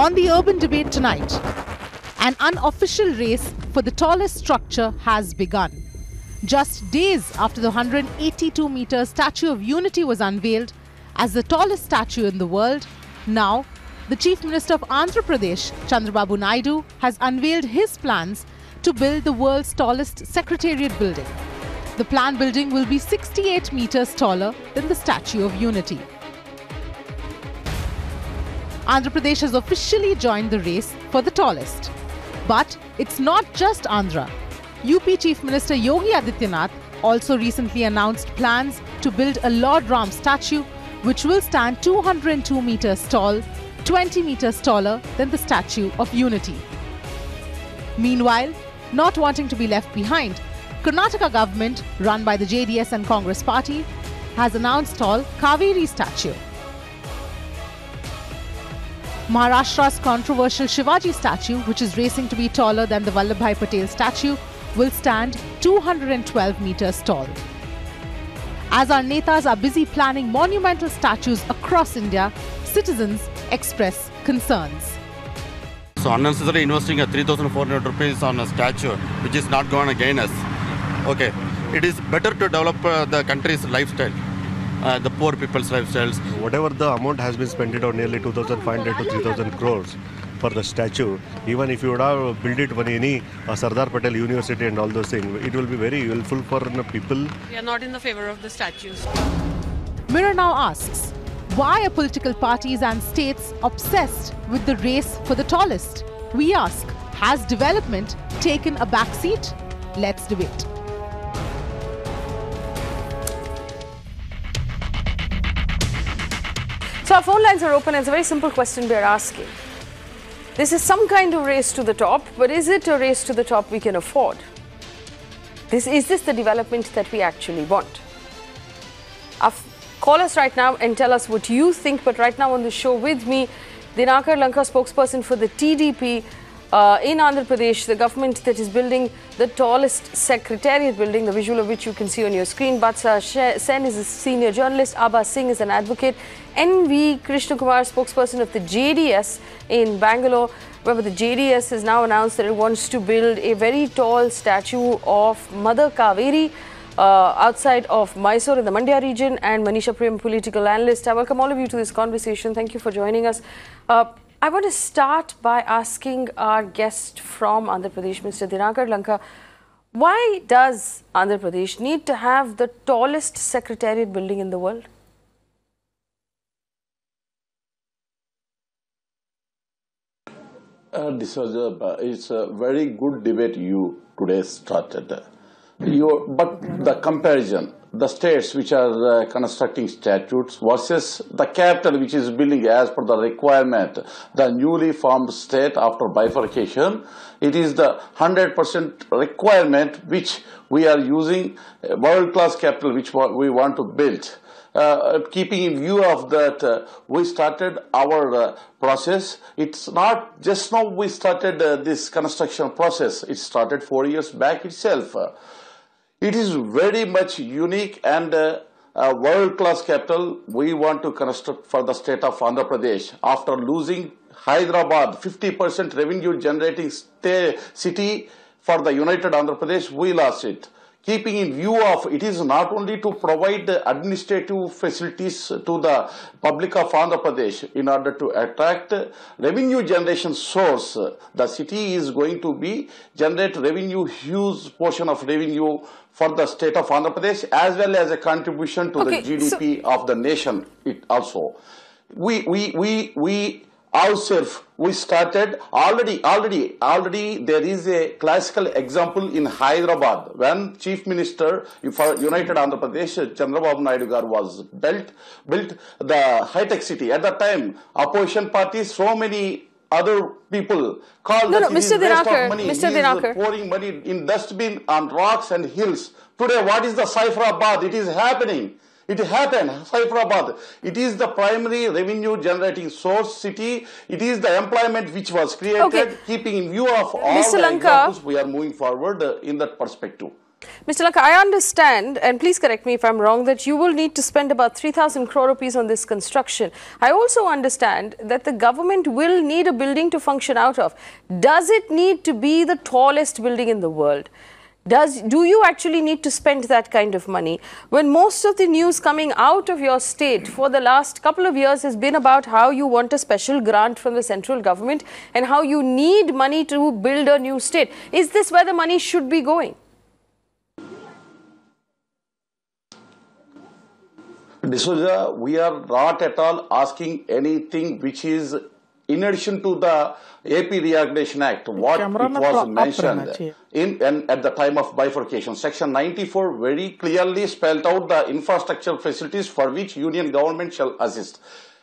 On the urban debate tonight, an unofficial race for the tallest structure has begun. Just days after the 182-meter Statue of Unity was unveiled as the tallest statue in the world, now the Chief Minister of Andhra Pradesh, Chandrababu Naidu, has unveiled his plans to build the world's tallest Secretariat building. The planned building will be 68 meters taller than the Statue of Unity. Andhra Pradesh has officially joined the race for the tallest. But it's not just Andhra. UP Chief Minister Yogi Adityanath also recently announced plans to build a Lord Ram statue which will stand 202 meters tall, 20 meters taller than the Statue of Unity. Meanwhile, not wanting to be left behind, Karnataka government, run by the JDS and Congress party, has announced tall Kaveri statue. Maharashtra's controversial Shivaji statue, which is racing to be taller than the Vallabhbhai Patel statue, will stand 212 meters tall. As our netas are busy planning monumental statues across India, citizens express concerns. So unnecessarily investing at 3,400 rupees on a statue, which is not going to gain us. Okay, it is better to develop the country's lifestyle, the poor people's lifestyles. Whatever the amount has been spent on nearly 2,500 to 3,000 crores for the statue, even if you would have built it for any Sardar Patel University and all those things, it will be very helpful for people. We are not in the favor of the statues. Mirror now asks, why are political parties and states obsessed with the race for the tallest? We ask, has development taken a backseat? Let's debate. So our phone lines are open. It's a very simple question we are asking. This is some kind of race to the top, but is it a race to the top we can afford? Is this the development that we actually want? Call us right now and tell us what you think. But right now on the show with me, Dinakar Lanka, spokesperson for the TDP in Andhra Pradesh, the government that is building the tallest Secretariat building, the visual of which you can see on your screen. Batsa Sen is a senior journalist. Abba Singh is an advocate. N.V. Krishna Kumar, spokesperson of the JDS in Bangalore. Remember, the JDS has now announced that it wants to build a very tall statue of Mother Kaveri outside of Mysore in the Mandya region. And Manisha Prem, political analyst. I welcome all of you to this conversation. Thank you for joining us. I want to start by asking our guest from Andhra Pradesh, Mr. Dinakar Lanka, why does Andhra Pradesh need to have the tallest Secretariat building in the world? It's a very good debate you today started. But the comparison, the states which are constructing statutes versus the capital which is building as per the requirement, the newly formed state after bifurcation, it is the 100% requirement which we are using, world-class capital which we want to build. Keeping in view of that, we started our process. It's not just now we started this construction process. It started 4 years back itself. It is very much unique and a world-class capital we want to construct for the state of Andhra Pradesh. After losing Hyderabad, 50% revenue generating city for the United Andhra Pradesh, we lost it. Keeping in view of it is not only to provide administrative facilities to the public of Andhra Pradesh in order to attract revenue generation source. The city is going to be generate revenue, huge portion of revenue for the state of Andhra Pradesh as well as a contribution to the GDP of the nation. It also ourselves, we started already there is a classical example in Hyderabad when Chief Minister for United Andhra Pradesh, Chandrababu Naidu was built the high-tech city. At that time, opposition parties, so many other people called that it is waste of money. He is pouring money in dustbin on rocks and hills. Today, what is the Cypherabad? It is happening. It happened, Cypherabad. It is the primary revenue generating source city. It is the employment which was created, keeping in view of all the examples we are moving forward in that perspective. Mr. Lanka, I understand, and please correct me if I'm wrong, that you will need to spend about 3,000 crore rupees on this construction. I also understand that the government will need a building to function out of. Does it need to be the tallest building in the world? Do you actually need to spend that kind of money when most of the news coming out of your state for the last couple of years has been about how you want a special grant from the central government and how you need money to build a new state? Is this where the money should be going? D'Souza, we are not at all asking anything which is in addition to the AP Reorganization Act, what it was mentioned at the time of bifurcation. Section 94 very clearly spelled out the infrastructure facilities for which union government shall assist.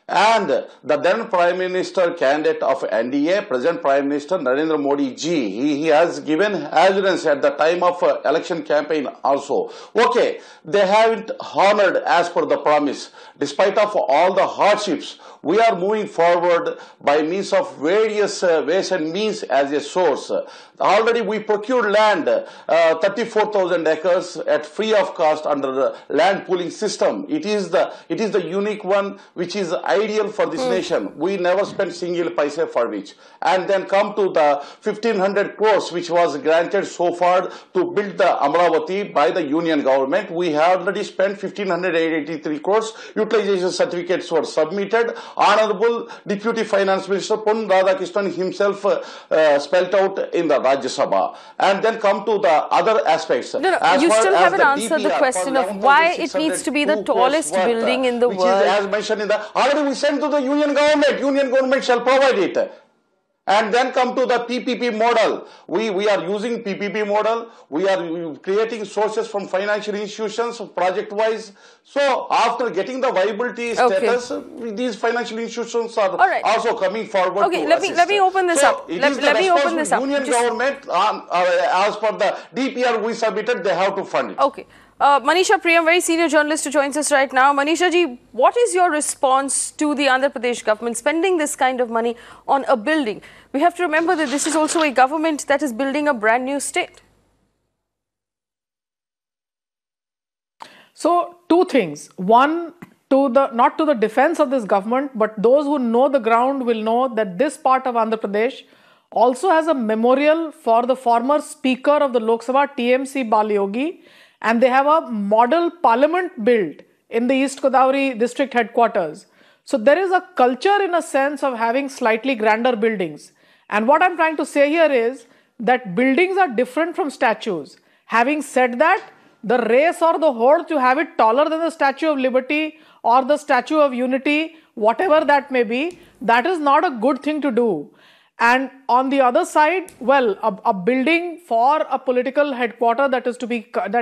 And the then Prime Minister candidate of NDA, present Prime Minister Narendra Modi ji, he has given assurance at the time of election campaign also. Okay, they haven't honored as per the promise. Despite of all the hardships, we are moving forward by means of various ways and means as a source. Already we procured land, 34,000 acres at free of cost under the land pooling system. It is the unique one which is ideal for this nation. We never spent single paisa for which. And then come to the 1,500 crores which was granted so far to build the Amravati by the union government. We have already spent 1,583 crores. Utilization certificates were submitted. Honorable Deputy Finance Minister Pon Radhakrishnan himself spelled out in the Rajya Sabha. And then come to the other aspects. No, you still haven't answered the question of why it needs to be the tallest building in the world. Which is as mentioned in the, already we sent to the union government. Union government shall provide it. And then come to the PPP model. We are using PPP model. We are creating sources from financial institutions project-wise. So after getting the viability status, these financial institutions are also coming forward. Okay, let me open this up. Let me open this up. Union government, as per the DPR we submitted, they have to fund it. Okay. Manisha Priyam, very senior journalist who joins us right now. Manisha ji, what is your response to the Andhra Pradesh government spending this kind of money on a building? We have to remember that this is also a government that is building a brand new state. So, two things. One, not to the defense of this government, but those who know the ground will know that this part of Andhra Pradesh also has a memorial for the former Speaker of the Lok Sabha, TMC Balyogi. And they have a model parliament built in the East Godavari district headquarters. So there is a culture in a sense of having slightly grander buildings. And what I'm trying to say here is that buildings are different from statues. Having said that, the race or the horde to have it taller than the Statue of Liberty or the Statue of Unity, whatever that may be, that is not a good thing to do. And on the other side, well, a building for a political headquarter that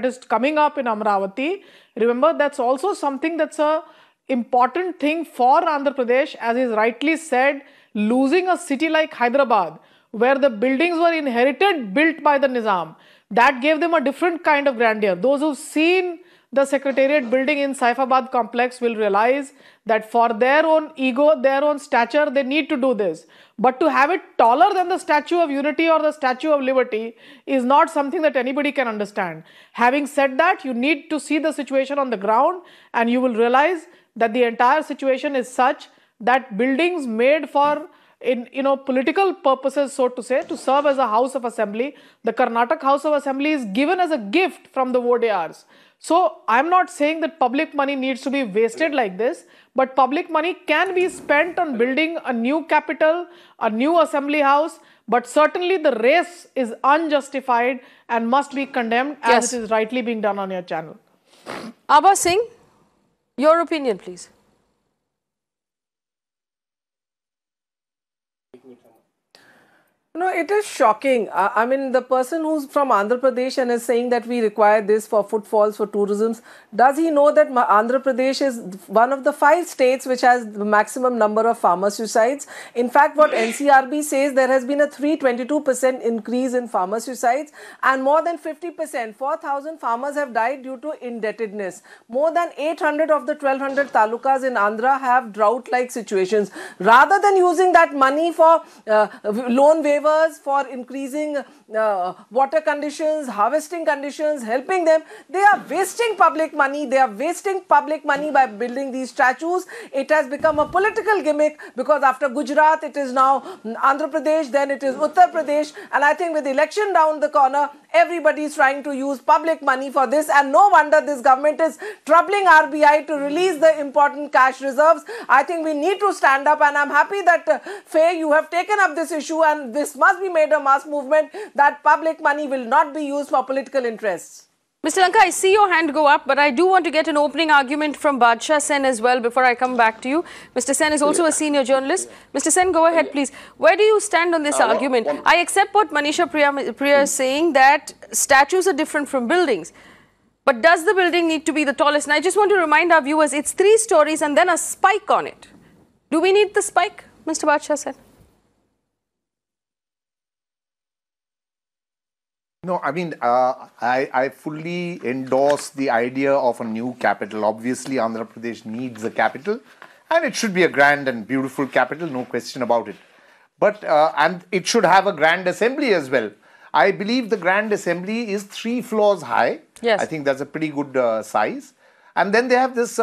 is coming up in Amravati. Remember, that's also something that's a important thing for Andhra Pradesh, as is rightly said, losing a city like Hyderabad, where the buildings were inherited, built by the Nizam. That gave them a different kind of grandeur. Those who've seen the Secretariat building in Saifabad complex will realize that for their own ego, their own stature, they need to do this. But to have it taller than the Statue of Unity or the Statue of Liberty is not something that anybody can understand. Having said that, you need to see the situation on the ground and you will realize that the entire situation is such that buildings made for political purposes, so to say, to serve as a House of Assembly, the Karnataka House of Assembly is given as a gift from the Vodeyars. So, I'm not saying that public money needs to be wasted like this, but public money can be spent on building a new capital, a new assembly house, but certainly the race is unjustified and must be condemned as it is rightly being done on your channel. Abha Singh, your opinion please. No, it is shocking. I mean, the person who's from Andhra Pradesh and is saying that we require this for footfalls, for tourism, does he know that Andhra Pradesh is one of the 5 states which has the maximum number of farmer suicides? In fact, what NCRB says, there has been a 322% increase in farmer suicides and more than 50%, 4,000 farmers have died due to indebtedness. More than 800 of the 1,200 talukas in Andhra have drought-like situations. Rather than using that money for loan waivers endeavors for increasing water conditions, harvesting conditions, helping them, they are wasting public money. They are wasting public money by building these statues. It has become a political gimmick because after Gujarat, it is now Andhra Pradesh, then it is Uttar Pradesh. And I think with the election down the corner, everybody is trying to use public money for this. And no wonder this government is troubling RBI to release the important cash reserves. I think we need to stand up, and I'm happy that Faye, you have taken up this issue, and this must be made a mass movement that public money will not be used for political interests. Mr. Lanka, I see your hand go up, but I do want to get an opening argument from Badshah Sen as well before I come back to you. Mr. Sen is also a senior journalist. Mr. Sen, go ahead, please. Where do you stand on this argument? I accept what Manisha Priya is saying, that statues are different from buildings. But does the building need to be the tallest? And I just want to remind our viewers, it's 3 stories and then a spike on it. Do we need the spike, Mr. Badshah Sen? No, I mean, I fully endorse the idea of a new capital. Obviously, Andhra Pradesh needs a capital, and it should be a grand and beautiful capital, no question about it. But, and it should have a grand assembly as well. I believe the grand assembly is 3 floors high. Yes. I think that's a pretty good size. And then they have this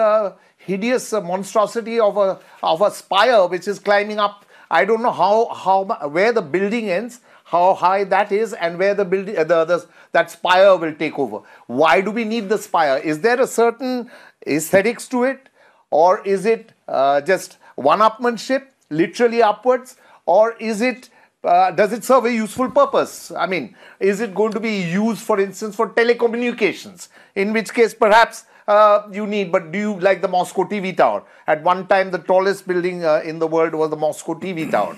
hideous monstrosity of a spire which is climbing up. I don't know where the building ends, how high that is, and where the building that spire will take over. Why do we need the spire? Is there a certain aesthetics to it, or is it just one-upmanship, literally upwards, or is it does it serve a useful purpose? I mean, is it going to be used, for instance, for telecommunications? In which case, perhaps you need, but do you like the Moscow TV tower? At one time, the tallest building in the world was the Moscow TV tower.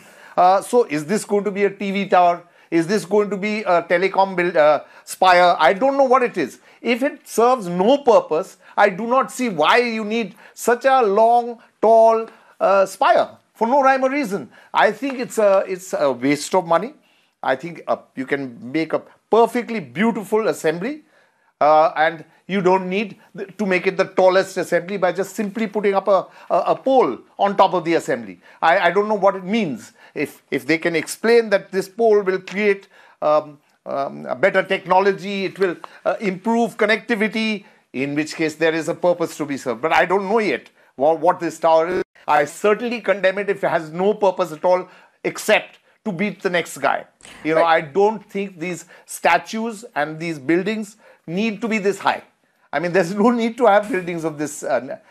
So is this going to be a TV tower? Is this going to be a telecom spire? I don't know what it is. If it serves no purpose, I do not see why you need such a long, tall spire for no rhyme or reason. I think it's a waste of money. I think you can make a perfectly beautiful assembly, and you don't need to make it the tallest assembly by just simply putting up a pole on top of the assembly. I don't know what it means. If they can explain that this pole will create a better technology, it will improve connectivity, in which case there is a purpose to be served. But I don't know yet what this tower is. I certainly condemn it if it has no purpose at all except to beat the next guy. You know, I don't think these statues and these buildings need to be this high. I mean, there's no need to have buildings of this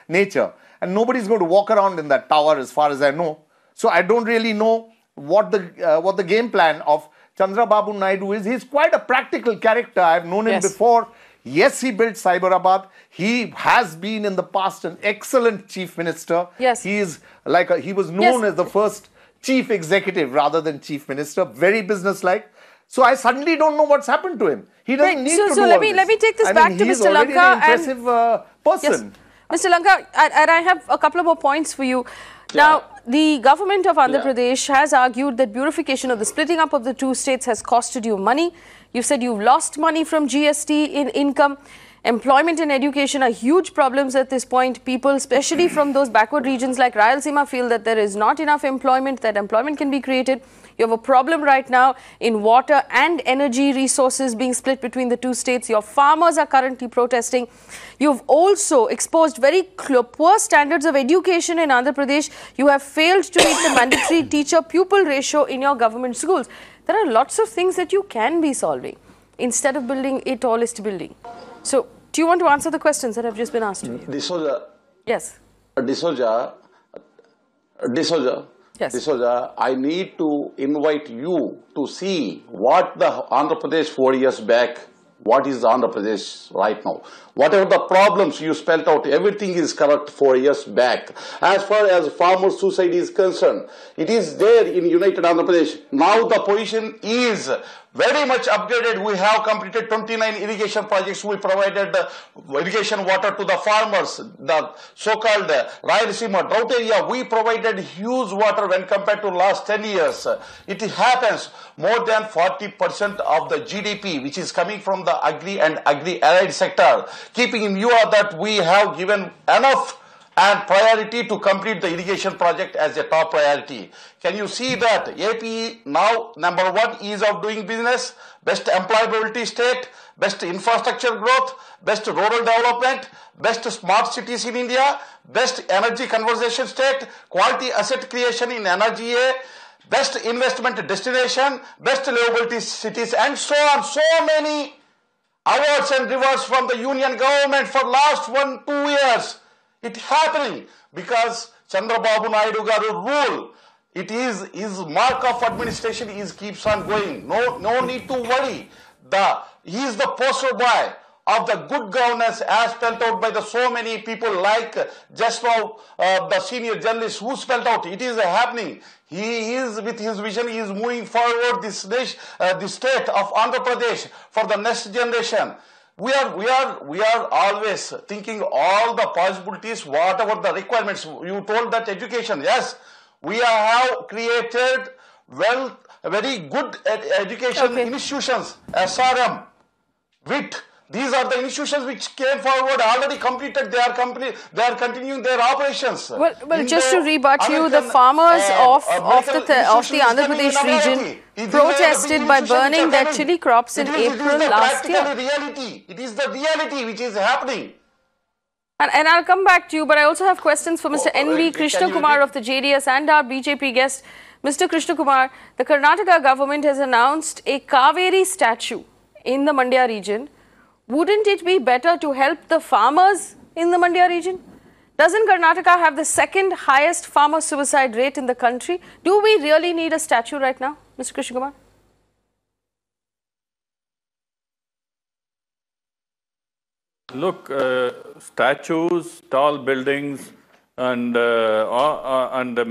nature. And nobody's going to walk around in that tower as far as I know. So I don't really know what the game plan of Chandrababu Naidu is. He's quite a practical character. I've known him before. Yes, he built Cyberabad. He has been in the past an excellent chief minister. Yes. He is like he was known as the first chief executive rather than chief minister. Very businesslike. So I suddenly don't know what's happened to him. He doesn't need to do all this. Let me take this back to Mr. Lanka. He's already an impressive person. Yes. Mr. Lanka, and I have a couple of more points for you. Now, the government of Andhra Pradesh has argued that beautification of the splitting up of the 2 states has costed you money. You said you've lost money from GST in income. Employment and education are huge problems at this point. People, especially from those backward regions like Rayalaseema, feel that there is not enough employment, that employment can be created. You have a problem right now in water and energy resources being split between the 2 states. Your farmers are currently protesting. You've also exposed very poor standards of education in Andhra Pradesh. You have failed to meet the mandatory teacher-pupil ratio in your government schools. There are lots of things that you can be solving instead of building a tallest building. So, do you want to answer the questions that have just been asked to you? Yes. Yes. D'Souza, I need to invite you to see what the Andhra Pradesh 4 years back, what is Andhra Pradesh right now. Whatever the problems you spelled out, everything is correct 4 years back. As far as farmer suicide is concerned, it is there in United Andhra Pradesh. Now the position is very much upgraded. We have completed 29 irrigation projects. We provided irrigation water to the farmers. The so-called Rayalaseema drought area, we provided huge water when compared to last 10 years. It happens more than 40% of the GDP, which is coming from the agri and agri-allied sector. Keeping in view of that, we have given enough and priority to complete the irrigation project as a top priority. Can you see that AP now #1 ease of doing business, best employability state, best infrastructure growth, best rural development, best smart cities in India, best energy conservation state, quality asset creation in energy, best investment destination, best livability cities, and so on. So many awards and rewards from the union government for last 1-2 years. It happening because Chandrababu Naidu garu rule. It is his mark of administration keeps on going. No need to worry. He is the poster boy of the good governance as spelled out by the so many people like just now the senior journalist who spelled out. It is happening. He is with his vision. He is moving forward this state of Andhra Pradesh for the next generation. We are always thinking all the possibilities, whatever the requirements. You told that education, yes, we have created very good education institutions, SRM, WIT. These are the institutions which came forward, already completed. They are continuing their operations. Well, just to rebut you, the farmers of the Andhra Pradesh region protested by burning their chili crops in April last year. It is the reality which is happening. And I'll come back to you, but I also have questions for Mr. N.V. Krishna Kumar of the JDS and our BJP guest. Mr. Krishna Kumar, the Karnataka government has announced a Kaveri statue in the Mandya region. Wouldn't it be better to help the farmers in the Mandya region? Doesn't Karnataka have the second highest farmer suicide rate in the country? Do we really need a statue right now, Mr. Krishna Kumar? Look, statues, tall buildings, and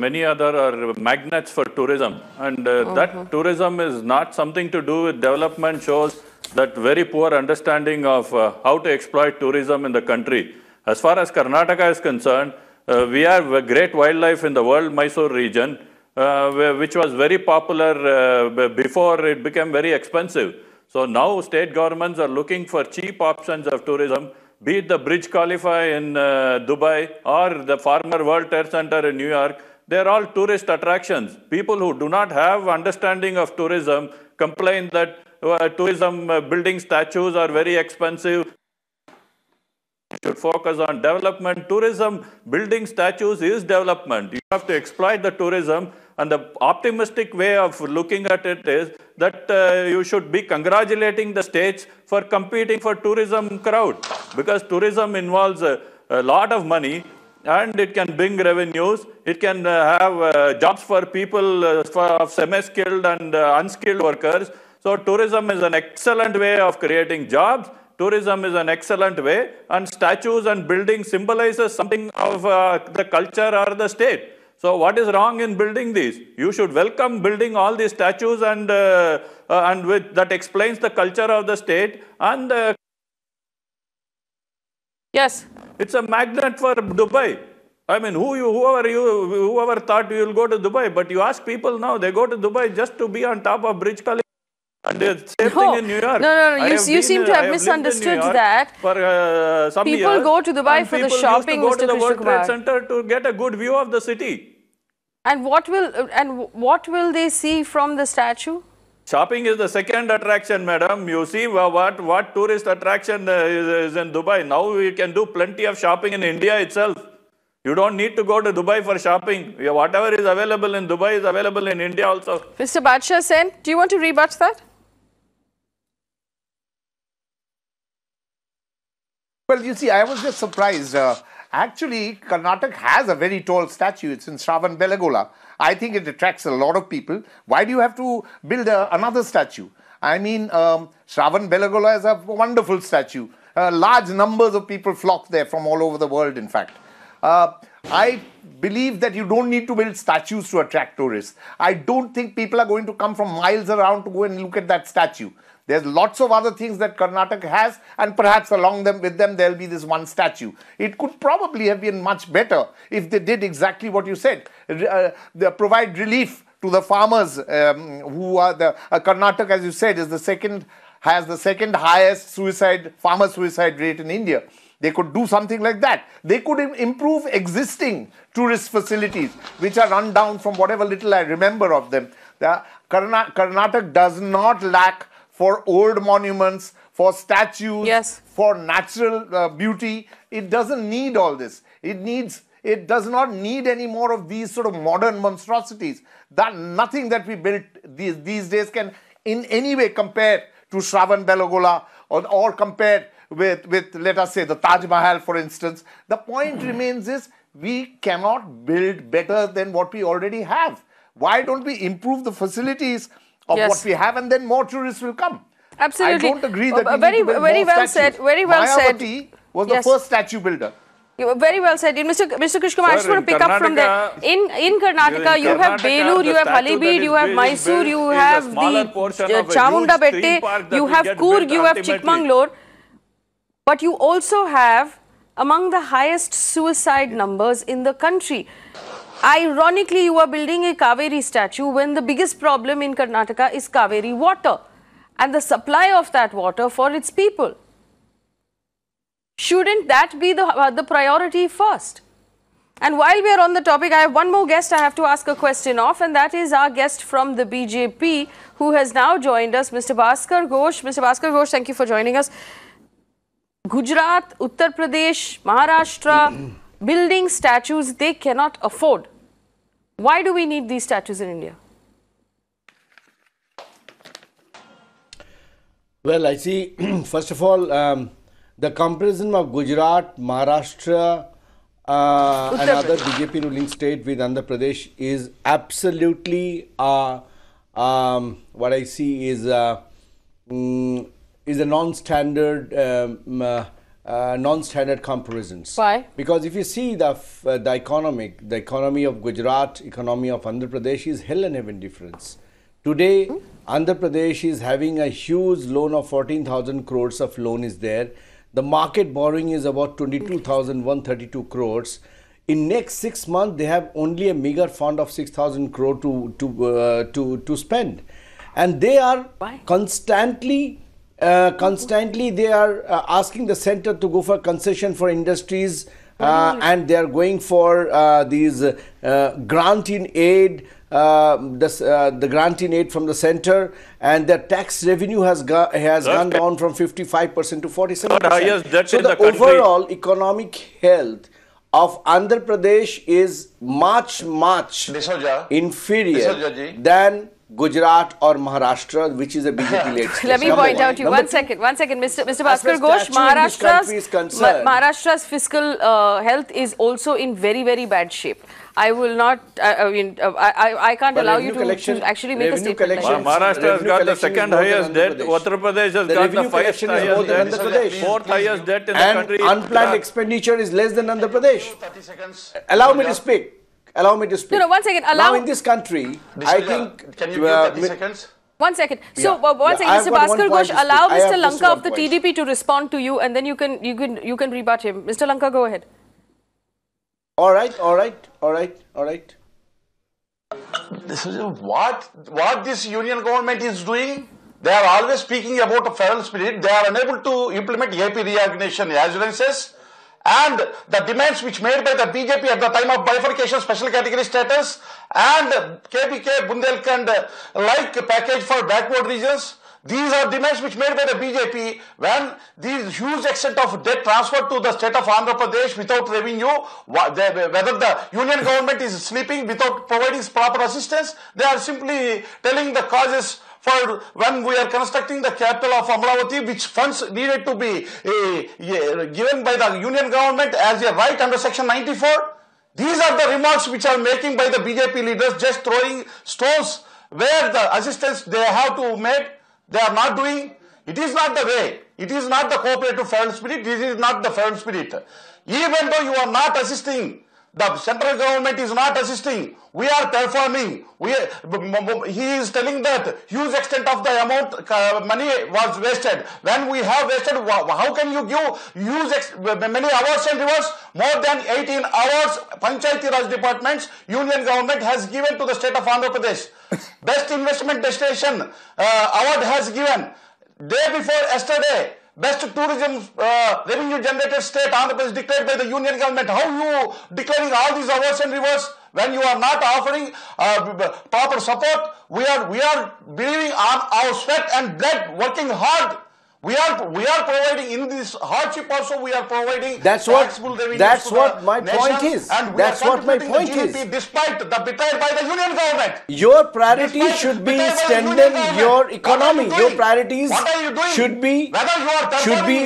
many other are magnets for tourism. And that tourism is not something to do with development, shows that very poor understanding of how to exploit tourism in the country. As far as Karnataka is concerned, we have a great wildlife in the world Mysore region, which was very popular before it became very expensive. So now state governments are looking for cheap options of tourism, be it the Burj Khalifa in Dubai or the Farmer World Trade Center in New York. They're all tourist attractions. People who do not have understanding of tourism complain that tourism building statues are very expensive. Should focus on development. Tourism building statues is development. You have to exploit the tourism, and the optimistic way of looking at it is that you should be congratulating the states for competing for tourism crowd, because tourism involves a lot of money and it can bring revenues. It can have jobs for people of semi-skilled and unskilled workers. So tourism is an excellent way of creating jobs. Tourism is an excellent way, and statues and buildings symbolizes something of the culture or the state. So what is wrong in building these? You should welcome building all these statues, and with that explains the culture of the state. And yes, it's a magnet for Dubai. I mean, whoever thought you will go to Dubai, but you ask people now, they go to Dubai just to be on top of Burj Khalifa. And the same thing in New York. No. You seem to have misunderstood that. For some people years, go to Dubai for the shopping, Mr. Krishna Kumar. People used to go to the World Trade Center to get a good view of the city. And what will they see from the statue? Shopping is the second attraction, madam. You see what tourist attraction is in Dubai. Now we can do plenty of shopping in India itself. You don't need to go to Dubai for shopping. Whatever is available in Dubai is available in India also. Mr. Badshah Sen, do you want to rebut that? Well, you see, I was just surprised. Actually, Karnataka has a very tall statue. It's in Shravan-Belagola. I think it attracts a lot of people. Why do you have to build another statue? I mean, Shravan-Belagola is a wonderful statue. Large numbers of people flock there from all over the world, in fact. I believe that you don't need to build statues to attract tourists. I don't think people are going to come from miles around to go and look at that statue. There's lots of other things that Karnataka has, and perhaps along with them, there'll be this one statue. It could probably have been much better if they did exactly what you said. They provide relief to the farmers who are Karnataka, as you said, has the second highest farmer suicide rate in India. They could do something like that. They could improve existing tourist facilities, which are run down from whatever little I remember of them. Karnataka does not lack for old monuments, for statues, for natural beauty. It doesn't need all this. It does not need any more of these sort of modern monstrosities. Nothing that we built these days can in any way compare to Shravan-Belogola or compare with, let us say, the Taj Mahal, for instance. The point remains is we cannot build better than what we already have. Why don't we improve the facilities of what we have, and then more tourists will come? Absolutely. I don't agree that we very need to build very more well statues. said. Very well said. Mayawati was the first statue builder. Very well said. Mr. Krishkumar, I just want to pick up from there. In Karnataka, you have Belur, you have Halebeedu, you have Mysore, you have the Chamunda Bette, you have Coorg, you have Chikmagalur. But you also have among the highest suicide numbers in the country. Ironically, you are building a Kaveri statue when the biggest problem in Karnataka is Kaveri water and the supply of that water for its people. Shouldn't that be the priority first? And while we are on the topic, I have one more guest I have to ask a question of, and that is our guest from the BJP who has now joined us, Mr. Bhaskar Ghosh. Mr. Bhaskar Ghosh, thank you for joining us. Gujarat, Uttar Pradesh, Maharashtra, building statues they cannot afford. Why do we need these statues in India? Well, I see, first of all, the comparison of Gujarat, Maharashtra and other BJP ruling state with Andhra Pradesh is absolutely what I see is a non-standard comparisons. Why? Because if you see the economy of Gujarat, economy of Andhra Pradesh is hell and heaven difference. Today, Andhra Pradesh is having a huge loan of 14,000 crores of loan is there. The market borrowing is about 22,132 crores. In next 6 months, they have only a meager fund of 6,000 crore to spend, and they are constantly they are asking the center to go for concession for industries, and they are going for these grant in aid. The grant in aid from the center, and the tax revenue has gone down from 55% to 47%. So the overall economic health of Andhra Pradesh is much inferior than Gujarat or Maharashtra, which is a BJP-led state. Let me point out to you, one second, Mr. Bhaskar Ghosh, Maharashtra's fiscal health is also in very, very bad shape. I will not, I can't allow you to actually make a statement like that. Maharashtra has got the second highest debt, Uttar Pradesh has got the fifth highest debt, fourth highest debt in the country. And unplanned expenditure is less than Andhra Pradesh. Allow me to speak. Allow me to speak. No, 1 second. Now in this country, I think... Can you give 30 seconds? 1 second. So, one second, Mr. Bhaskar Ghosh, allow Mr. Lanka of the TDP to respond to you, and then you can rebut him. Mr. Lanka, go ahead. All right. This is what this union government is doing. They are always speaking about a federal spirit. They are unable to implement AP reorganization assurances. And the demands which made by the BJP at the time of bifurcation, special category status, and KPK, Bundelkhand like package for backward regions. These are demands which made by the BJP when these huge extent of debt transferred to the state of Andhra Pradesh without revenue, whether the union government is sleeping without providing proper assistance. They are simply telling the causes for when we are constructing the capital of Amravati, which funds needed to be given by the union government as a right under section 94. These are the remarks which are making by the BJP leaders, just throwing stones where the assistance they have to make, they are not doing. It is not the way. It is not the cooperative federal spirit. This is not the federal spirit. Even though you are not assisting, the central government is not assisting. We are performing. He is telling that huge extent of the amount money was wasted. When we have wasted, how can you give many hours and rewards? More than 18 hours Panchayati Raj departments, union government has given to the state of Andhra Pradesh. Best investment destination award has given. Day before yesterday, best tourism revenue generated state, Andhra Pradesh, declared by the union government. How you declaring all these awards and rewards when you are not offering proper support? We are believing on our sweat and blood, working hard. We are providing in this hardship also. We are providing. That's what my point is. That's what my point is. Despite the betrayal by the union government. Your priority should be strengthen your economy. Your priorities should be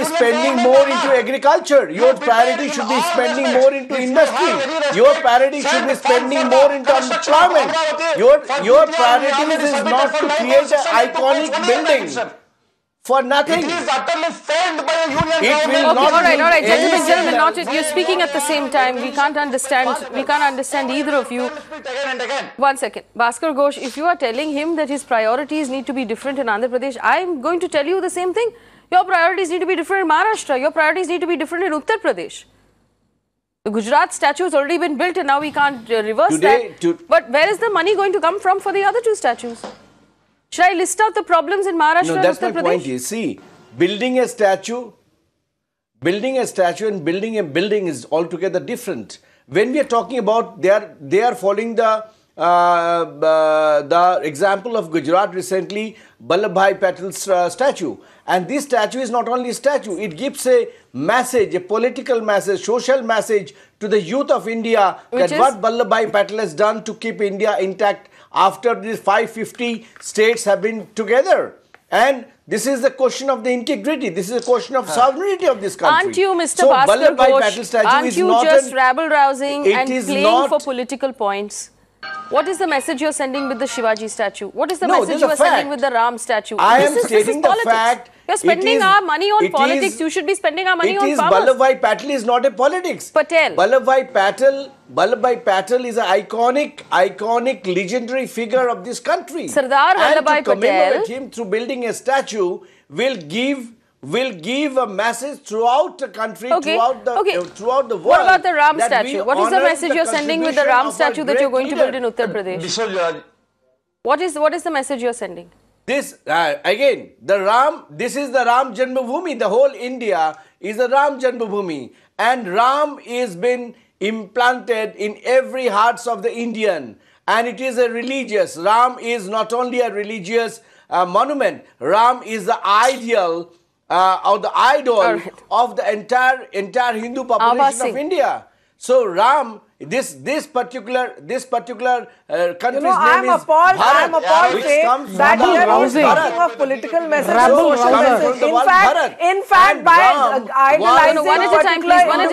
spending more into agriculture. Your priority should be spending more into industry. Your priority should be spending more into employment. Your priority is not to create an iconic building. For nothing. It is utterly failed by a union government. Okay, all right, gentlemen, not it. You're speaking at the same time. We can't understand either of you. One second. Bhaskar Ghosh, if you are telling him that his priorities need to be different in Andhra Pradesh, I'm going to tell you the same thing. Your priorities need to be different in Maharashtra. Your priorities need to be different in Uttar Pradesh. The Gujarat statue has already been built and now we can't reverse that. But where is the money going to come from for the other two statues? Should I list out the problems in Maharashtra and that's Uttar my Pradesh? point. See, building a statue and building a building is altogether different. When we are talking about, they are following the example of Gujarat recently, Vallabhbhai Patel's statue. And this statue is not only a statue, it gives a message, a political message, social message to the youth of India that what Vallabhbhai Patel has done to keep India intact after these 550 states have been together. And this is the question of the integrity. This is a question of sovereignty of this country. Aren't you, Mr. Bhaskar Ghosh, aren't you just rabble-rousing and playing for political points? What is the message you're sending with the Shivaji statue? What is the message you're sending with the Ram statue? I am stating the fact. You're spending our money on politics. You should be spending our money on farmers. Vallabhbhai Patel is not a politics. Patel. Vallabhbhai Patel is an iconic, legendary figure of this country. Sardar Vallabhbhai Patel. And to commemorate him through building a statue will give a message throughout the country, throughout the world. What about the Ram statue? What is the message you're sending with the Ram statue that you're going to build in Uttar Pradesh? What is the message you're sending? This again, this is the Ram Janmabhoomi. The whole India is a Ram Janmabhoomi, and Ram is been implanted in every hearts of the Indian, and it is a religious. Ram is not only a religious monument. Ram is the ideal or the idol of the entire Hindu population of India. So Ram, this particular country's name is Bharat. I'm appalled that you are talking of political message and social message. In fact, by idolizing one at a time, please. One at a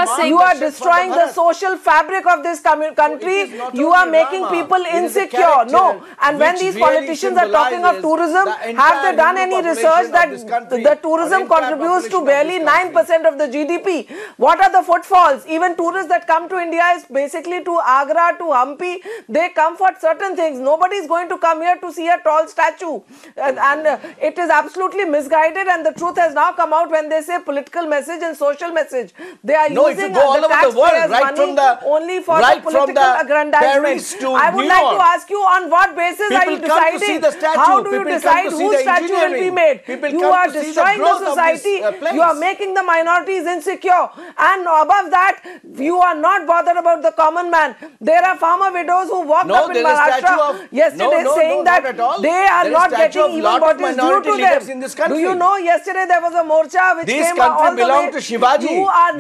time. You are destroying the social fabric of this country. You are making people insecure. No. And when these politicians are talking of tourism, have they done any research that the tourism contributes to barely 9% of the GDP? What are the footfalls? Even tourists that come to India is basically to Agra, to Hampi. They come for certain things. Nobody is going to come here to see a tall statue. And it is absolutely misguided, and the truth has now come out when they say political message and social message. They are using the taxpayers' money only for the political aggrandizement. I would like to ask you, on what basis are you deciding? How do you decide whose statue will be made? You are destroying the society. You are making the minorities insecure. And above that, you are not bothered about the common man. There are farmer widows who walked up in Maharashtra yesterday saying that they are not getting even what is due to them. Do you know, yesterday there was a morcha which came all the way. To Shivaji. You are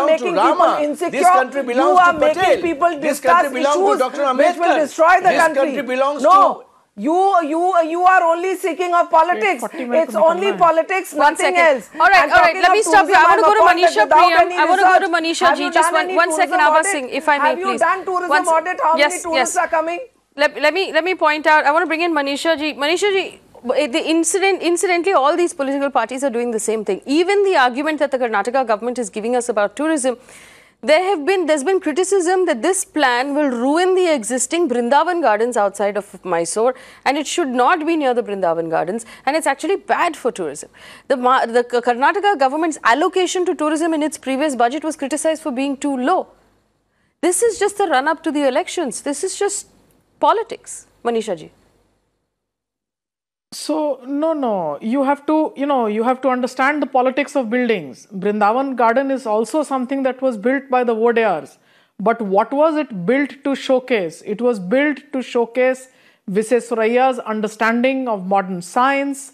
making people insecure. You are making people discuss issues which will destroy the country. No. You are only seeking of politics. It's only politics, nothing else. All right. Let me stop you. I want to go to Manisha Priyam. I want to go to Manisha ji. Just one second, Abha Singh, if I may, please. Have you done tourism audit? How many tourists are coming? Let me point out. I want to bring in Manisha ji. Manisha ji, incidentally, all these political parties are doing the same thing. Even the argument that the Karnataka government is giving us about tourism, there's been criticism that this plan will ruin the existing Brindavan gardens outside of Mysore, and it should not be near the Brindavan gardens, and it's actually bad for tourism. The Karnataka government's allocation to tourism in its previous budget was criticized for being too low. This is just the run-up to the elections. This is just politics. Manisha ji. So, no, you have to, you have to understand the politics of buildings. Brindavan Garden is also something that was built by the Vodayars. But what was it built to showcase? It was built to showcase Visvesvarayya's understanding of modern science.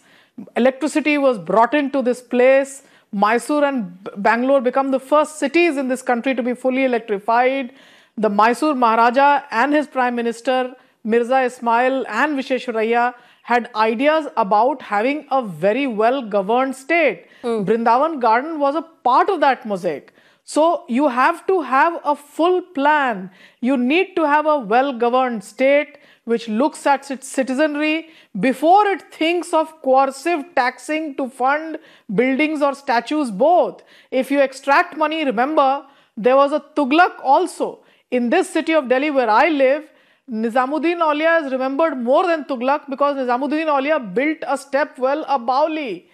Electricity was brought into this place. Mysore and Bangalore become the first cities in this country to be fully electrified. The Mysore Maharaja and his Prime Minister, Mirza Ismail and Visvesvarayya, had ideas about having a very well-governed state. Brindavan Garden was a part of that mosaic. So you have to have a full plan. You need to have a well-governed state which looks at its citizenry before it thinks of coercive taxing to fund buildings or statues both. If you extract money, remember, there was a Tughlaq also. In this city of Delhi where I live, Nizamuddin Aulia is remembered more than Tughlaq because Nizamuddin Aulia built a step well, a Bauli,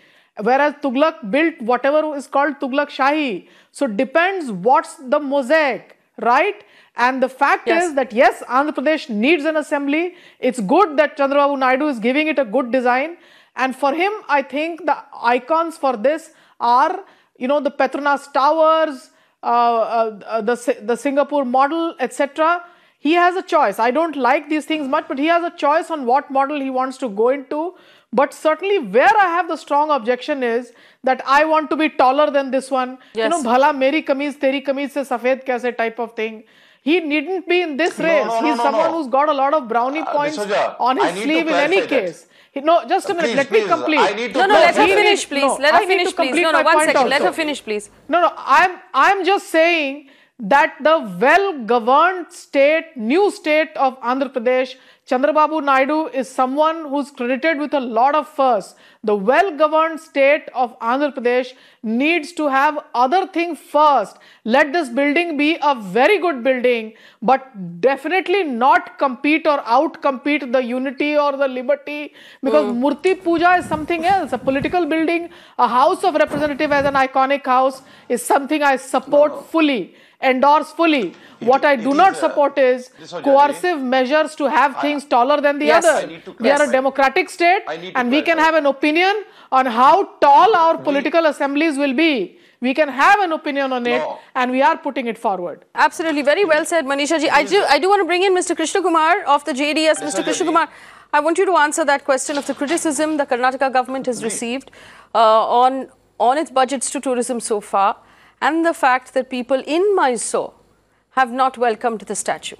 whereas Tughlaq built whatever is called Tughlaq Shahi. So depends what's the mosaic, right? And the fact is that yes, Andhra Pradesh needs an assembly. It's good that Chandrababu Naidu is giving it a good design. And for him, I think the icons for this are, the Petronas Towers, the Singapore model, etc. He has a choice. I don't like these things much, but he has a choice on what model he wants to go into. But certainly where I have the strong objection is that I want to be taller than this one. Bhala meri kameez, teri kameez se safed kaise type of thing. He needn't be in this race. He's someone who's got a lot of brownie points on his sleeve in any case. No, just a minute. Let me complete. Let her finish, please. Let her finish, please. No, 1 second. Let her finish, please. No. I'm just saying that the well-governed state, new state of Andhra Pradesh, Chandrababu Naidu is someone who's credited with a lot of firsts. The well-governed state of Andhra Pradesh needs to have other things first. Let this building be a very good building, but definitely not compete or out-compete the unity or the liberty, because Murti Puja is something else. A political building, a House of Representative as an iconic house is something I support fully, endorse fully. What I do not support is coercive measures to have things taller than the other. We are a democratic state and we can have an opinion on how tall our political assemblies will be. We can have an opinion on it and we are putting it forward. Absolutely. Very well said, Manisha ji. I do want to bring in Mr. Krishna Kumar of the JDS. Mr. Krishna Kumar, I want you to answer that question of the criticism the Karnataka government has received on its budgets to tourism so far, and the fact that people in Mysore have not welcomed the statue.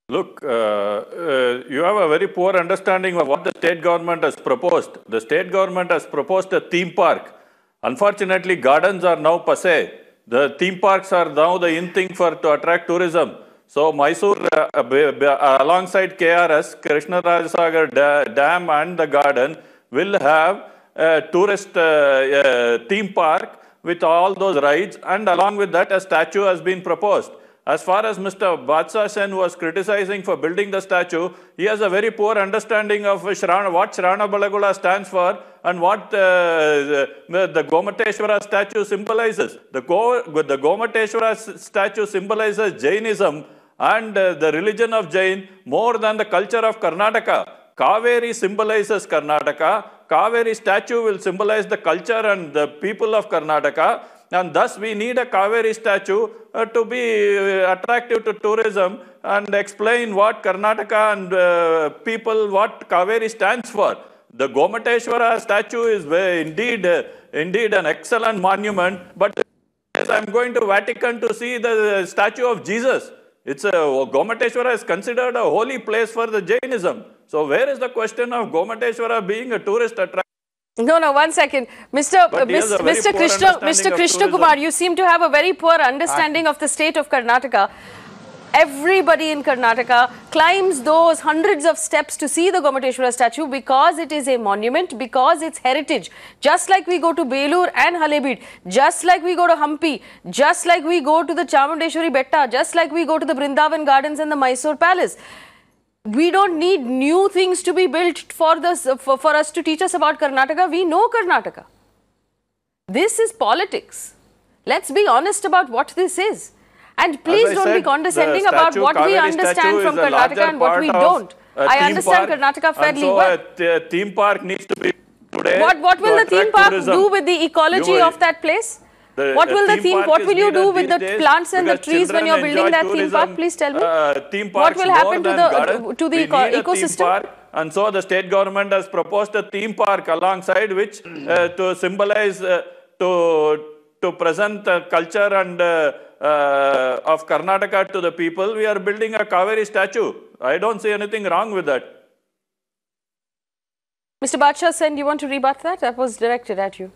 Look, you have a very poor understanding of what the state government has proposed. The state government has proposed a theme park. Unfortunately, gardens are now passé. The theme parks are now the in thing to attract tourism. So Mysore, alongside KRS, Krishna Rajasagar Dam and the garden will have a tourist theme park with all those rides, and along with that a statue has been proposed. As far as Mr. Badshah Sen was criticizing for building the statue, he has a very poor understanding of what Shravana Balagula stands for and what the Gomateshwara statue symbolizes. The Gomateshwara statue symbolizes Jainism and the religion of Jain more than the culture of Karnataka. Kaveri symbolizes Karnataka. Kaveri statue will symbolize the culture and the people of Karnataka. And thus we need a Kaveri statue to be attractive to tourism and explain what Karnataka and people, what Kaveri stands for. The Gomateshwara statue is indeed an excellent monument, but I'm going to Vatican to see the statue of Jesus. Gomateshwara is considered a holy place for the Jainism. So where is the question of Gomateshwara being a tourist attraction? No, 1 second. Mr. Krishna Kumar, you seem to have a very poor understanding of the state of Karnataka. Everybody in Karnataka climbs those hundreds of steps to see the Gomateshwara statue because it is a monument, because it's heritage. Just like we go to Belur and Halebid, just like we go to Hampi, just like we go to the Chamundeshwari Betta, just like we go to the Brindavan Gardens and the Mysore Palace. We don't need new things to be built for us to teach us about Karnataka. We know Karnataka. This is politics. Let's be honest about what this is. And please don't be condescending about what we understand from Karnataka and what we don't. I understand Karnataka fairly well. So a theme park needs to be today. What will the theme park do with the ecology of that place? What will you do with the plants and the trees when you're building that theme park? Please tell me. What will happen to the ecosystem? And so the state government has proposed a theme park alongside which to symbolize, to present the culture and of Karnataka to the people, we are building a Kaveri statue. I don't see anything wrong with that. Mr. Badshah Sen, you want to rebut that? That was directed at you.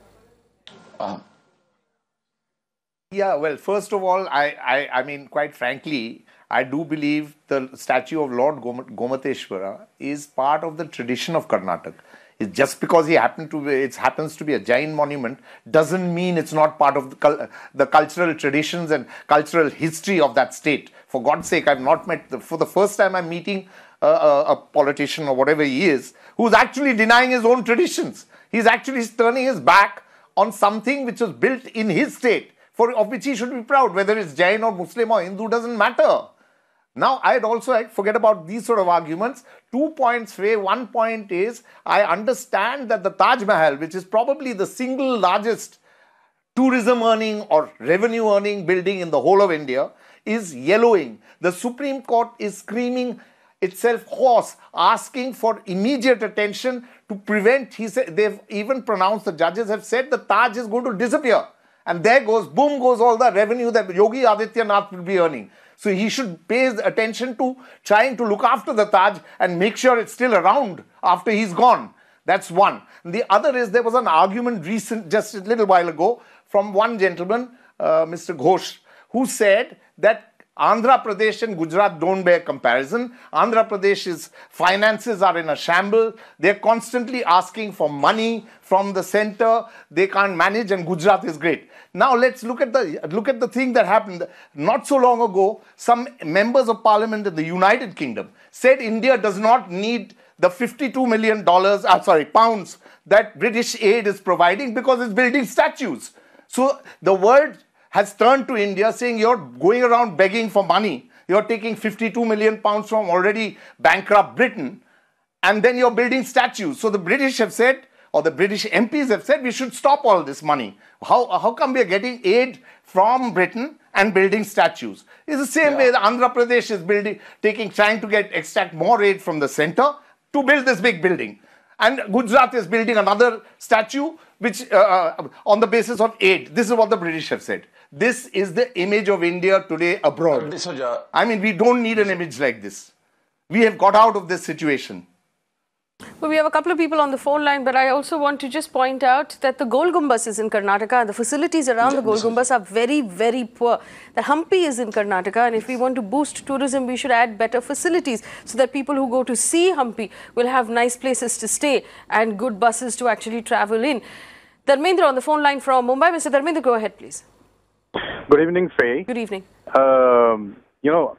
Yeah, well, first of all, I mean, quite frankly, I do believe the statue of Lord Gomateshwara is part of the tradition of Karnataka. It's just because it happens to be a Jain monument doesn't mean it's not part of the cultural traditions and cultural history of that state. For God's sake, I've not met, for the first time I'm meeting a politician or whatever he is, who's actually denying his own traditions. He's actually turning his back on something which was built in his state, of which he should be proud, whether it's Jain or Muslim or Hindu, doesn't matter. Now, I'd also forget about these sort of arguments. 2 points, Faye. 1 point is, I understand that the Taj Mahal, which is probably the single largest tourism earning or revenue earning building in the whole of India, is yellowing. The Supreme Court is screaming itself hoarse, asking for immediate attention to prevent, he said, they've even pronounced, the judges have said the Taj is going to disappear. And there goes, boom goes all the revenue that Yogi Adityanath will be earning. So he should pay attention to trying to look after the Taj and make sure it's still around after he's gone. That's one. And the other is, there was an argument just a little while ago from one gentleman, Mr. Ghosh, who said that Andhra Pradesh and Gujarat don't bear comparison. Andhra Pradesh's finances are in a shamble. They're constantly asking for money from the center. They can't manage, and Gujarat is great. Now let's look at the thing that happened not so long ago. Some members of parliament in the United Kingdom said India does not need the $52 million, pounds that British aid is providing because it's building statues. So the world has turned to India saying, you're going around begging for money. You're taking 52 million pounds from already bankrupt Britain, and then you're building statues. So the British have said, or the British MPs have said, we should stop all this money. How come we are getting aid from Britain and building statues? It's the same way that Andhra Pradesh is trying to extract more aid from the center to build this big building. And Gujarat is building another statue which on the basis of aid. This is what the British have said. This is the image of India today abroad. I mean, we don't need an image like this. We have got out of this situation. Well, we have a couple of people on the phone line, but I also want to just point out that the Gol Gumbas is in Karnataka and the facilities around the Gol Gumbas are very, very poor. The Hampi is in Karnataka, and if we want to boost tourism, we should add better facilities so that people who go to see Hampi will have nice places to stay and good buses to actually travel in. Dharmendra on the phone line from Mumbai. Mr. Dharmendra, go ahead, please. Good evening, Faye. Good evening. You know,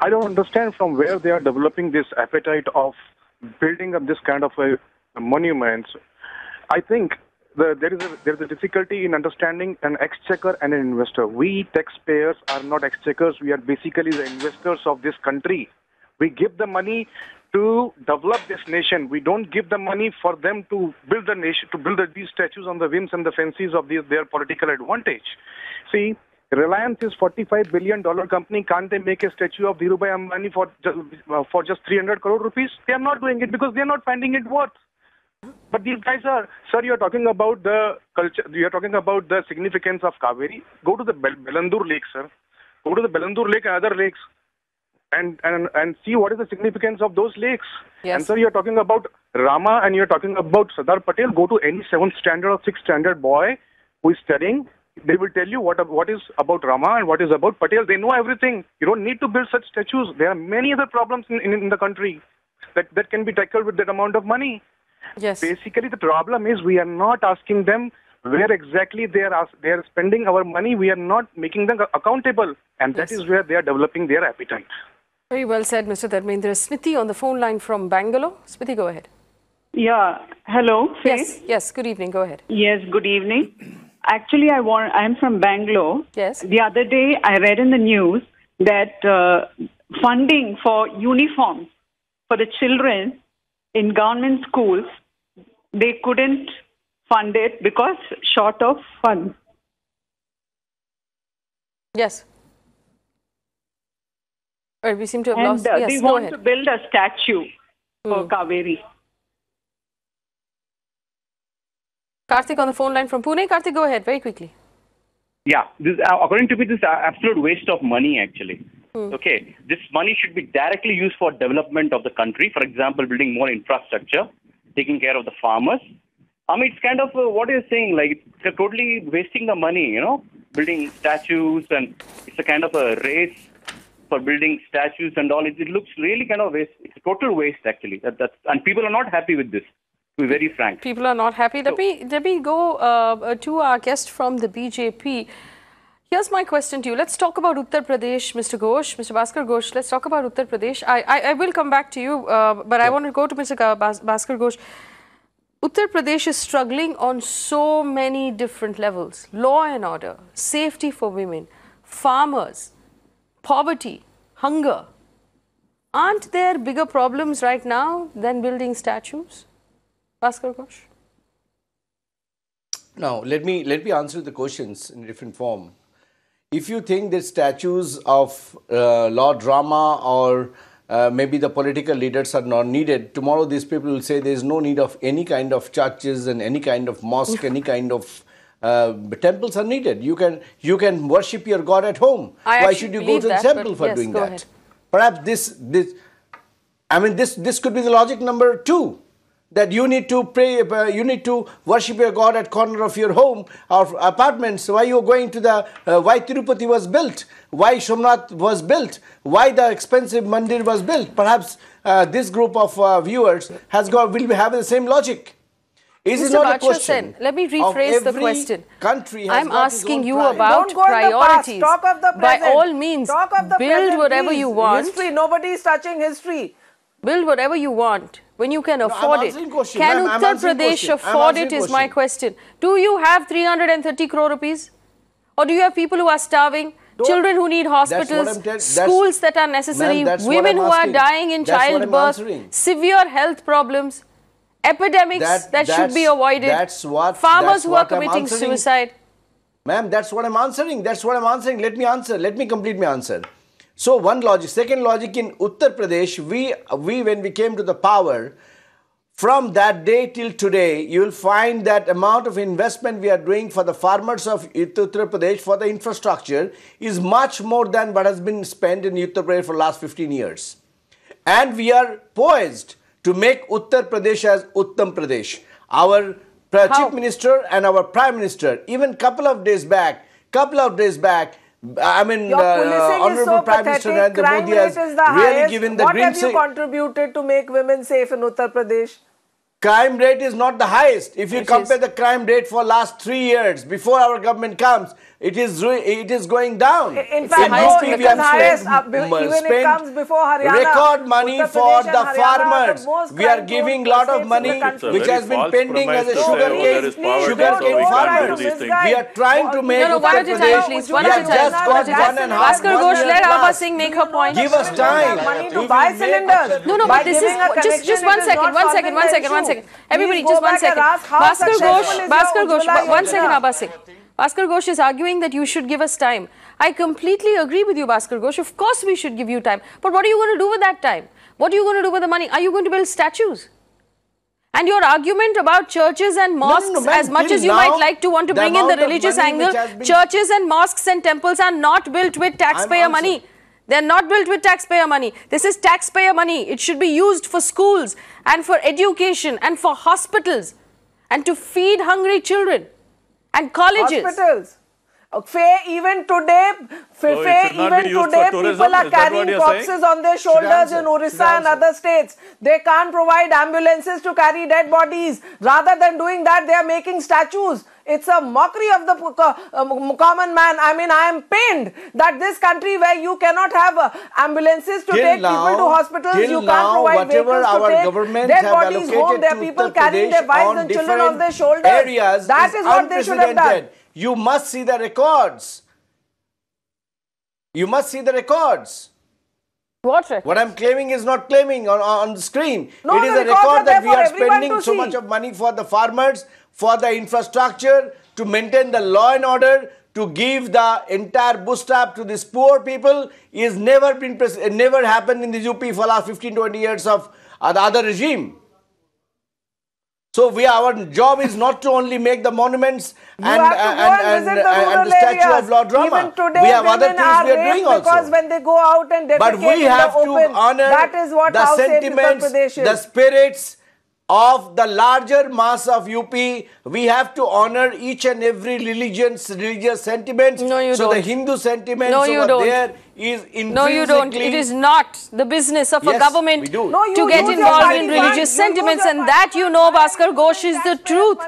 I don't understand from where they are developing this appetite of building up this kind of monuments. I think there is a difficulty in understanding an exchequer and an investor. We taxpayers are not exchequers. We are basically the investors of this country. We give the money to develop this nation. We don't give the money for them to build the nation, to build these statues on the whims and the fancies of their political advantage. See, Reliance is $45 billion company. Can't they make a statue of Dhirubhai Ambani for just 300 crore rupees? They are not doing it because they are not finding it worth. But these guys are, sir, you are talking about the culture, you are talking about the significance of Kaveri. Go to the Belandur Lake, sir. Go to the Belandur Lake and other lakes and see what is the significance of those lakes. Yes. And sir, you are talking about Rama and you are talking about Sardar Patel. Go to any 7th standard or 6th standard boy who is studying. They will tell you what is about Rama and what is about Patel. They know everything. You don't need to build such statues. There are many other problems in the country that can be tackled with that amount of money. Yes. Basically, the problem is we are not asking them where exactly they are spending our money. We are not making them accountable. And that is where they are developing their appetite. Very well said, Mr. Dharmendra. Smriti on the phone line from Bangalore. Smriti, go ahead. Yeah. Hello, Faye? Yes. Good evening. Go ahead. Yes, good evening. Actually, I'm from Bangalore. Yes. The other day, I read in the news that funding for uniforms for the children in government schools, they couldn't fund it because short of funds. Yes. All right, we seem to have And lost. Yes, they go want ahead. to build a statue for Kaveri. Karthik on the phone line from Pune. Karthik, go ahead very quickly. Yeah, this, according to me, this is an absolute waste of money, actually. Okay, this money should be directly used for development of the country. For example, building more infrastructure, taking care of the farmers. I mean, it's kind of what you're saying, like, they're totally wasting the money, you know, building statues, and it's a kind of a race for building statues and all. It looks really kind of waste. It's a total waste, actually. And people are not happy with this, to be very frank. People are not happy. Let me go to our guest from the BJP. Here's my question to you. Let's talk about Uttar Pradesh, Mr. Ghosh, Mr. Bhaskar Ghosh. Let's talk about Uttar Pradesh. I will come back to you, but I want to go to Mr. Bhaskar Ghosh. Uttar Pradesh is struggling on so many different levels. Law and order, safety for women, farmers, poverty, hunger. Aren't there bigger problems right now than building statues? Bhaskar Ghosh? Now, let me answer the questions in a different form. If you think that statues of Lord Rama or maybe the political leaders are not needed, tomorrow these people will say there is no need of any kind of churches and any kind of mosque, any kind of temples are needed. You can worship your God at home. Why should you go to the temple for doing that? Ahead. Perhaps this could be the logic number 2. That you need to pray, you need to worship your God at corner of your home or apartments. Why you are going to the, why Tirupati was built, why Somnath was built, why the expensive mandir was built. Perhaps this group of viewers will have the same logic. Is it not a question? Let me rephrase the question. Country I'm asking you about priorities. Talk of the present. By all means, Talk of the build present, whatever please. you want. History, nobody is touching history. Build whatever you want when you can afford it. Question. Can Uttar Pradesh afford it is my question. Do you have 330 crore rupees? Or do you have people who are starving? Children who need hospitals, schools that are necessary, women who are dying in childbirth, severe health problems, epidemics that should be avoided, farmers who are committing suicide. Ma'am, that's what I'm answering. That's what I'm answering. Let me answer. Let me complete my answer. So one logic. Second logic, in Uttar Pradesh, we when we came to the power, from that day till today, you will find that amount of investment we are doing for the farmers of Uttar Pradesh for the infrastructure is much more than what has been spent in Uttar Pradesh for the last 15 years. And we are poised to make Uttar Pradesh as Uttam Pradesh. Our Chief Minister and our Prime Minister, even couple of days back, I mean, Honorable Prime Minister Narendra Modi has really given the green signal. What have you contributed to make women safe in Uttar Pradesh? Crime rate is not the highest. If you compare the crime rate for last 3 years, before our government comes, it is going down. In fact, it is highest, even it comes before Haryana. Record money for the farmers. We are giving lot of money which has been pending as a sugarcane farmers. We are trying to make one at a time, please. One at a time. Bhaskar Ghosh, let Abha Singh make her point. Give us time. Money to buy cylinders. No, but this is just 1 second. Everybody, just 1 second. Bhaskar Ghosh, 1 second, Abha Singh. Bhaskar Ghosh is arguing that you should give us time. I completely agree with you, Bhaskar Ghosh. Of course we should give you time. But what are you going to do with that time? What are you going to do with the money? Are you going to build statues? And your argument about churches and mosques, as much as you might like to want to bring in the religious angle, churches and mosques and temples are not built with taxpayer money. They're not built with taxpayer money. This is taxpayer money. It should be used for schools and for education and for hospitals and to feed hungry children. And colleges. Hospitals. Faye, even today, people are carrying boxes on their shoulders in Orissa and other states. They can't provide ambulances to carry dead bodies. Rather than doing that, they are making statues. It's a mockery of the common man. I mean, I am pained that this country where you cannot have ambulances to take people to hospitals, you can't provide vehicles to take dead bodies home. There are people carrying their wives and children on their shoulders. That is what they should have done. You must see the records. You must see the records. What records? What I'm claiming is not claiming on the screen. No, it is the a record that we are everyone spending to so see. much of money for the farmers, for the infrastructure, to maintain the law and order, to give the entire bootstrap to these poor people is never happened in the UP for last 15-20 years of the other regime. So our job is not to only make the monuments and the statue of Lord Rama. Even today, we have other women things are we are doing raped also. because when they go out and defecate But we have in the open, to honor that is what the House Uttar sentiments, Pradesh is. the spirits of the larger mass of UP. We have to honor each and every religious sentiment. No, you so don't. the Hindu sentiments No, you don't. there is intrinsically... No, you don't. It is not the business of a Yes, government we do. No, you to get use your involved party in fund. religious You use sentiments, your and party that you fund. know, I have Bhaskar a Ghosh, problem is the when truth.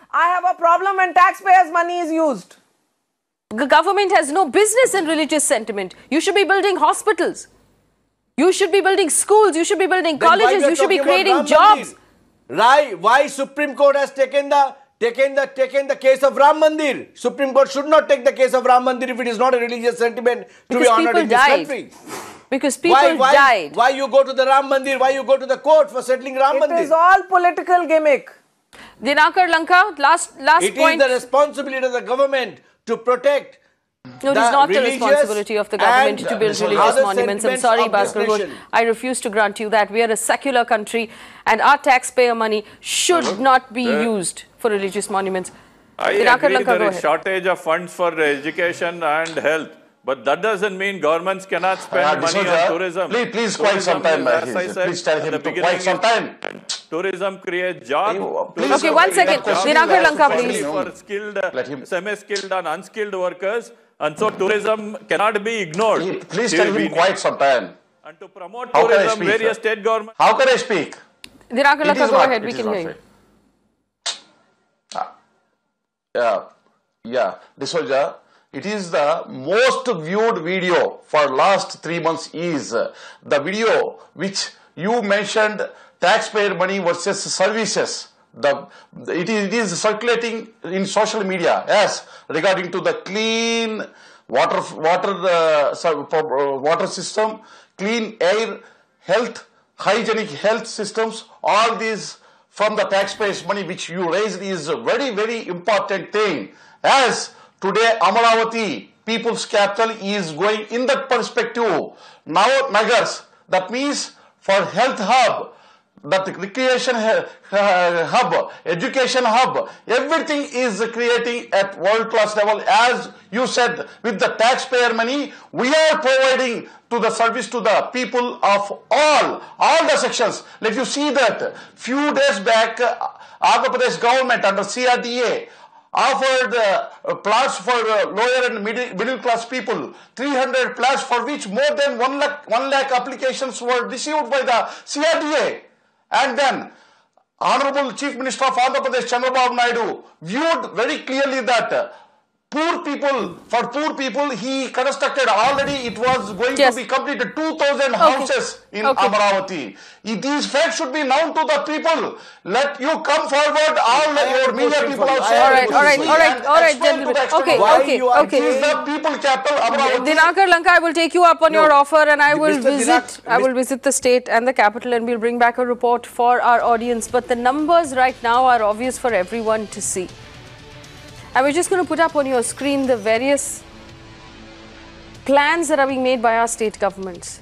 I have a problem when taxpayers' money is used. The government has no business in religious sentiment. You should be building hospitals. You should be building schools. You should be building Then why colleges. we are You should be talking about creating Ram jobs. Mandir? Why Supreme Court has taken the case of Ram Mandir? Supreme Court should not take the case of Ram Mandir if it is not a religious sentiment to be honored in this country. Because people died. Why you go to the Ram Mandir? Why you go to the court for settling Ram Mandir? It is all political gimmick. Dinakar Lanka, last It point. is the responsibility of the government to protect. No, it is not the responsibility of the government to build religious monuments. I'm sorry, Bhaskar Ghosh. I refuse to grant you that. We are a secular country and our taxpayer money should not be used for religious monuments. I agree there is shortage of funds for education and health. But that doesn't mean governments cannot spend money on tourism. Please quiet some time. Please tell him to quiet some time. Tourism creates jobs. Okay, 1 second. Dinakar Lanka, please. For skilled, semi-skilled and unskilled workers. And so tourism cannot be ignored. Please tell him quiet some time. And to promote tourism, various state governments. How can I speak? Dinakar Lanka, go ahead. We can hear you. Yeah. D'Souza, it is the most viewed video for last 3 months is the video which you mentioned taxpayer money versus services. It is circulating in social media as regarding to the clean water system, clean air, health, hygienic health systems, all these from the taxpayers' money which you raised is a very, very important thing. As today Amaravati, people's capital, is going in that perspective. Now Nagars, that means for health hub, that recreation hub, education hub, everything is creating at world-class level. As you said, with the taxpayer money, we are providing to the service to the people of all the sections. Let you see that few days back, Andhra Pradesh government under CRDA offered plots for lower and middle class people, 300 plots for which more than 1 lakh applications were received by the CRDA. And then Honorable Chief Minister of Andhra Pradesh, Chandrababu Naidu, viewed very clearly that for poor people, he constructed already, it was going to be completed 2,000 houses in Amaravati. These facts should be known to the people. Let you come forward, all your media people also. All right, gentlemen. Okay. It is the people capital, Amaravati. Dinakar Lanka, I will take you up on your offer and I will visit the state and the capital and we'll bring back a report for our audience. But the numbers right now are obvious for everyone to see. And we're just going to put up on your screen the various plans that are being made by our state governments.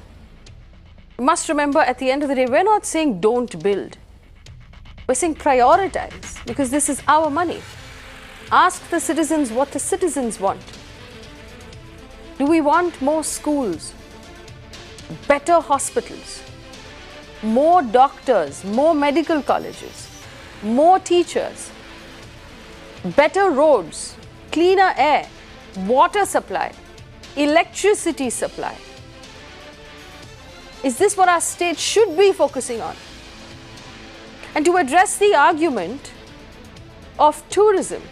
You must remember, at the end of the day, we're not saying don't build. We're saying prioritize, because this is our money. Ask the citizens what the citizens want. Do we want more schools, better hospitals, more doctors, more medical colleges, more teachers, better roads, cleaner air, water supply, electricity supply? Is this what our state should be focusing on? And to address the argument of tourism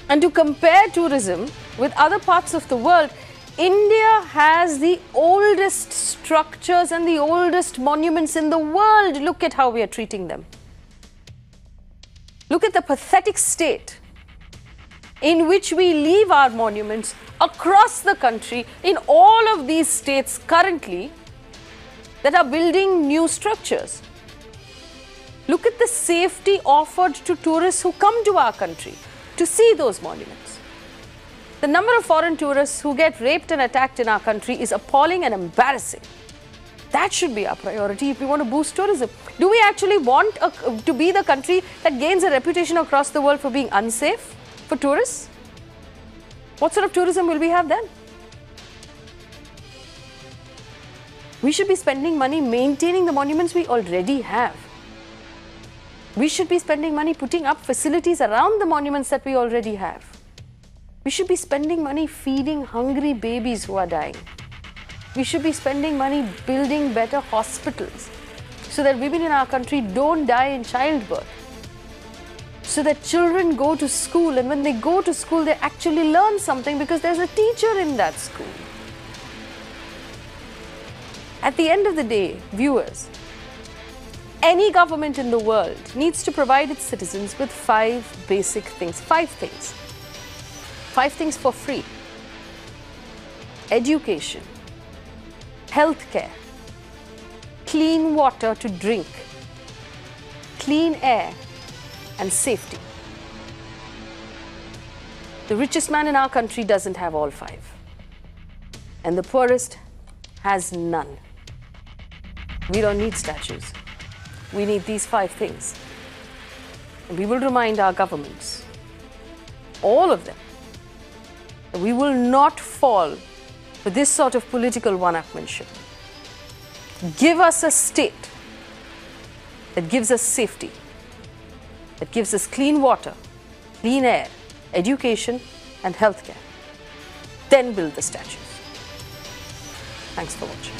and to compare tourism with other parts of the world, India has the oldest structures and the oldest monuments in the world. Look at how we are treating them. Look at the pathetic state in which we leave our monuments across the country in all of these states currently that are building new structures. Look at the safety offered to tourists who come to our country to see those monuments. The number of foreign tourists who get raped and attacked in our country is appalling and embarrassing. That should be our priority if we want to boost tourism. Do we actually want to be the country that gains a reputation across the world for being unsafe for tourists? What sort of tourism will we have then? We should be spending money maintaining the monuments we already have. We should be spending money putting up facilities around the monuments that we already have. We should be spending money feeding hungry babies who are dying. We should be spending money building better hospitals so that women in our country don't die in childbirth. So that children go to school, and when they go to school, they actually learn something because there's a teacher in that school. At the end of the day, viewers, any government in the world needs to provide its citizens with 5 basic things. 5 things. 5 things for free. Education, healthcare, clean water to drink, clean air, and safety. The richest man in our country doesn't have all 5. And the poorest has none. We don't need statues. We need these 5 things. And we will remind our governments, all of them, that we will not fall for this sort of political one-upmanship. Give us a state that gives us safety, that gives us clean water, clean air, education, and healthcare. Then build the statues. Thanks for watching.